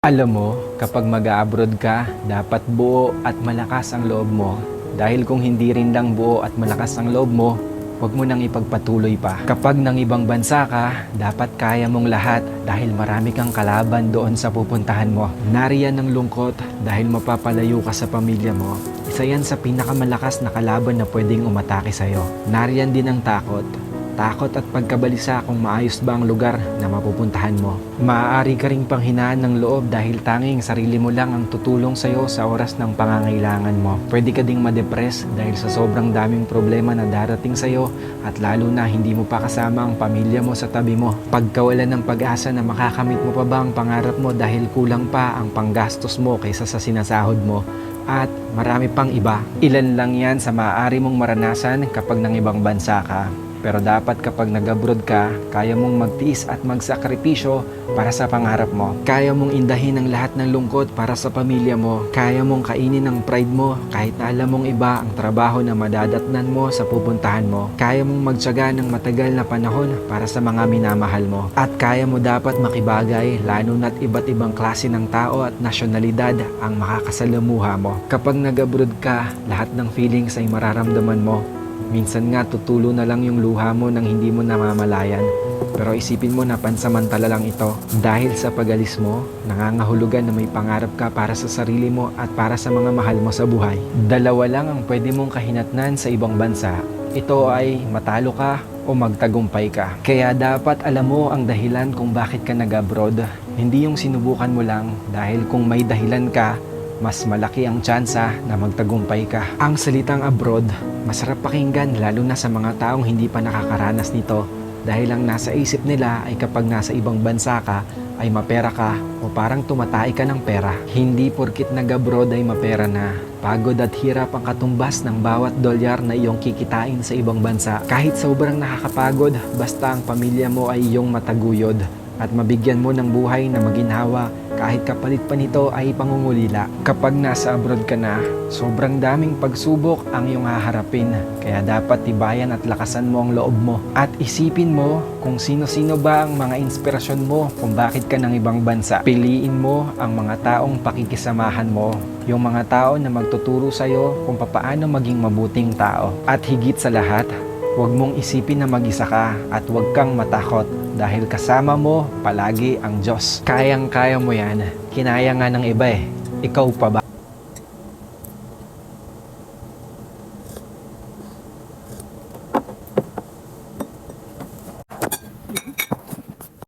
Alam mo, kapag mag-a-abroad ka, dapat buo at malakas ang loob mo. Dahil kung hindi rin lang buo at malakas ang loob mo, huwag mo nang ipagpatuloy pa. Kapag nang ibang bansa ka, dapat kaya mong lahat dahil marami kang kalaban doon sa pupuntahan mo. Nariyan ang lungkot dahil mapapalayo ka sa pamilya mo. Isa yan sa pinakamalakas na kalaban na pwedeng umatake sa'yo. Nariyan din ang takot. Takot at pagkabalisa kung maayos ba ang lugar na mapupuntahan mo. Maaari ka ring panghinaan ng loob dahil tanging sarili mo lang ang tutulong sa'yo sa oras ng pangangailangan mo. Pwede ka ding madepress dahil sa sobrang daming problema na darating sa'yo at lalo na hindi mo pa kasama ang pamilya mo sa tabi mo. Pagkawalan ng pag-asa na makakamit mo pa ba ang pangarap mo dahil kulang pa ang panggastos mo kaysa sa sinasahod mo. At marami pang iba. Ilan lang yan sa maaari mong maranasan kapag nang ibang bansa ka. Pero dapat kapag nag-abroad ka, kaya mong magtiis at magsakripisyo para sa pangarap mo. Kaya mong indahin ang lahat ng lungkot para sa pamilya mo. Kaya mong kainin ang pride mo kahit na alam mong iba ang trabaho na madadatnan mo sa pupuntahan mo. Kaya mong magtiyaga ng matagal na panahon para sa mga minamahal mo. At kaya mo dapat makibagay lalo na't iba't ibang klase ng tao at nasyonalidad ang makakasalamuha mo. Kapag nag-abroad ka, lahat ng feelings ay mararamdaman mo. Minsan nga tutulo na lang yung luha mo nang hindi mo namamalayan. Pero isipin mo na pansamantala lang ito. Dahil sa pag-alis mo, nangangahulugan na may pangarap ka para sa sarili mo at para sa mga mahal mo sa buhay. Dalawa lang ang pwede mong kahinatnan sa ibang bansa. Ito ay matalo ka o magtagumpay ka. Kaya dapat alam mo ang dahilan kung bakit ka nag-abroad. Hindi yung sinubukan mo lang dahil kung may dahilan ka, mas malaki ang tsansa na magtagumpay ka. Ang salitang abroad, masarap pakinggan lalo na sa mga taong hindi pa nakakaranas nito dahil ang nasa isip nila ay kapag nasa ibang bansa ka ay mapera ka o parang tumatay ka ng pera. Hindi porkit nag-abroad ay mapera na. Pagod at hirap ang katumbas ng bawat dolyar na iyong kikitain sa ibang bansa. Kahit sobrang nakakapagod, basta ang pamilya mo ay iyong mataguyod at mabigyan mo ng buhay na maginhawa kahit kapalit pa nito ay pangungulila. Kapag nasa abroad ka na, sobrang daming pagsubok ang iyong haharapin. Kaya dapat tibayan at lakasan mo ang loob mo. At isipin mo kung sino-sino ba ang mga inspirasyon mo kung bakit ka ng ibang bansa. Piliin mo ang mga taong pakikisamahan mo. Yung mga tao na magtuturo sa'yo kung papaano maging mabuting tao. At higit sa lahat, huwag mong isipin na mag-isa ka at huwag kang matakot dahil kasama mo palagi ang Diyos. Kayang-kaya mo yan. Kinaya nga ng iba eh. Ikaw pa ba?